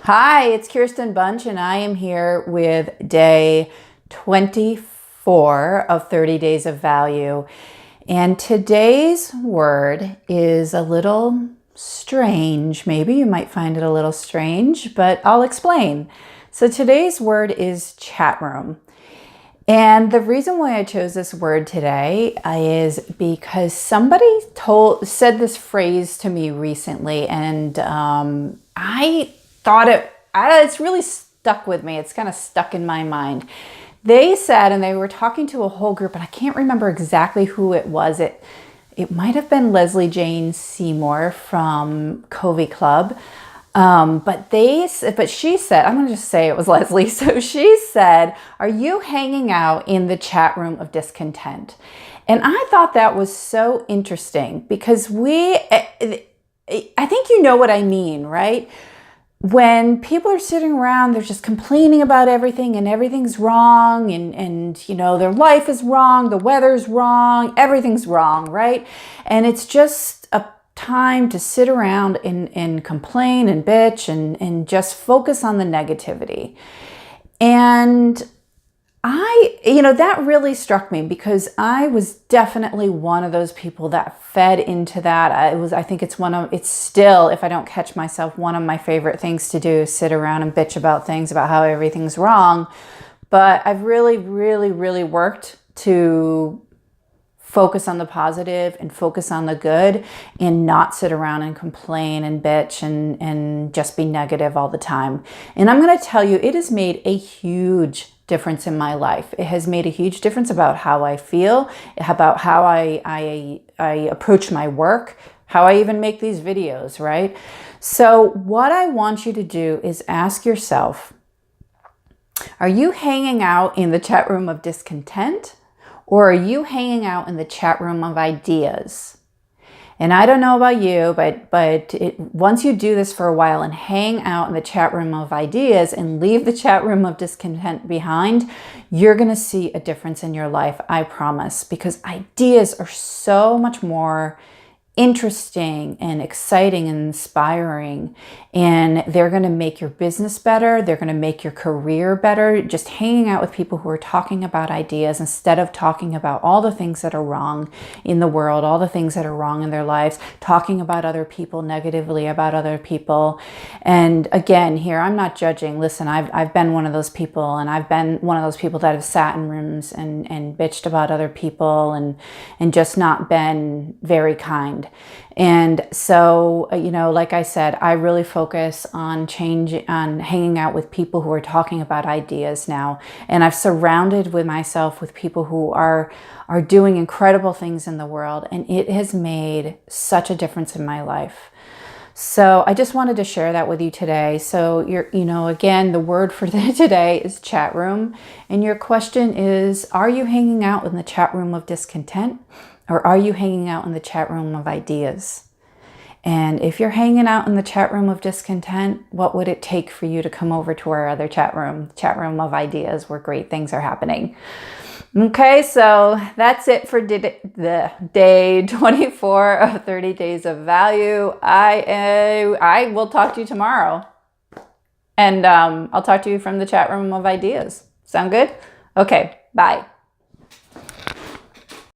Hi, it's Kirsten Bunch, and I am here with day 24 of 30 Days of Value. And today's word is a little strange. Maybe you might find it a little strange, but I'll explain. So today's word is chat room. And the reason why I chose this word today is because somebody said this phrase to me recently, and I thought it's really stuck with me. It's kind of stuck in my mind. They said, and they were talking to a whole group, and I can't remember exactly who it was. It might have been Leslie Jane Seymour from Covey Club. But she said, I'm going to just say it was Leslie. So she said, "Are you hanging out in the chat room of discontent?" And I thought that was so interesting because I think you know what I mean, right? When people are sitting around, they're just complaining about everything and everything's wrong and you know, their life is wrong, the weather's wrong, everything's wrong, right? And it's just a time to sit around and complain and bitch and just focus on the negativity. And that really struck me because I was definitely one of those people that fed into that. I think it's still, if I don't catch myself, one of my favorite things to do is sit around and bitch about things, about how everything's wrong. But I've really, really, really worked to focus on the positive and focus on the good and not sit around and complain and bitch and just be negative all the time. And I'm going to tell you, it has made a huge difference in my life. It has made a huge difference about how I feel, about how I approach my work, how I even make these videos, right? So what I want you to do is ask yourself, are you hanging out in the chat room of discontent? Or are you hanging out in the chat room of ideas? And I don't know about you, but once you do this for a while and hang out in the chat room of ideas and leave the chat room of discontent behind, you're going to see a difference in your life, I promise. Because ideas are so much more interesting and exciting and inspiring, and they're going to make your business better. They're going to make your career better. Just hanging out with people who are talking about ideas instead of talking about all the things that are wrong in the world, all the things that are wrong in their lives, talking about other people negatively about other people. And again, here, I'm not judging. Listen, I've been one of those people, and I've been one of those people that have sat in rooms and bitched about other people and just not been very kind. And so, like I said, I really focus on hanging out with people who are talking about ideas now. And I've surrounded myself with people who are doing incredible things in the world. And it has made such a difference in my life. So I just wanted to share that with you today. So again, the word for today is chat room. And your question is, are you hanging out in the chat room of discontent? Or are you hanging out in the chat room of ideas? And if you're hanging out in the chat room of discontent, what would it take for you to come over to our other chat room of ideas, where great things are happening? Okay, so that's it for the day 24 of 30 Days of Value. I will talk to you tomorrow. And I'll talk to you from the chat room of ideas. Sound good? Okay, bye.